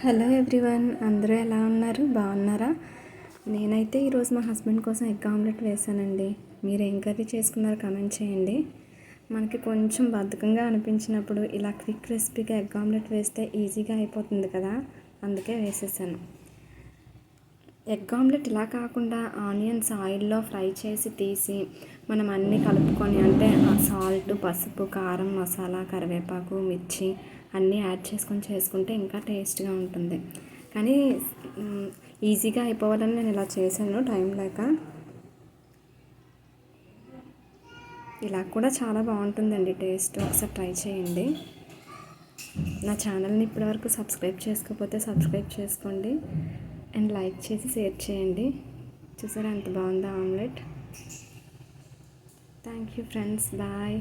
Hello everyone, అందరూ ఎలా ఉన్నారు? బాగున్నారా? నేనైతే ఈరోజు మా హస్బెండ్ కోసం ఎగ్ ఆమ్లెట్ వేసానండి. మీరు ఏం కర్రీ చేసుకున్నారో కామెంట్ చేయండి. మనకి కొంచెం బద్ధకంగా అనిపించినప్పుడు ఇలా క్విక్ రెసిపీగా ఎగ్ ఆమ్లెట్ వేస్తే ఈజీగా అయిపోతుంది కదా, అందుకే వేసేసాను. ఎగ్ ఆమ్లెట్ ఇలా కాకుండా ఆనియన్స్ ఆయిల్లో ఫ్రై చేసి తీసి మనం అన్నీ కలుపుకొని, అంటే సాల్ట్, పసుపు, కారం, మసాలా, కరివేపాకు, మిర్చి అన్నీ యాడ్ చేసుకుంటే ఇంకా టేస్ట్గా ఉంటుంది. కానీ ఈజీగా అయిపోవాలని నేను ఇలా చేశాను, టైం లేక. ఇలా కూడా చాలా బాగుంటుందండి టేస్ట్, ఒకసారి ట్రై చేయండి. నా ఛానల్ని ఇప్పటివరకు సబ్స్క్రైబ్ చేసుకోకపోతే సబ్స్క్రైబ్ చేసుకోండి అండ్ లైక్ చేసి షేర్ చేయండి. చూసారా ఎంత బాగుందో omelette. Thank you friends, bye.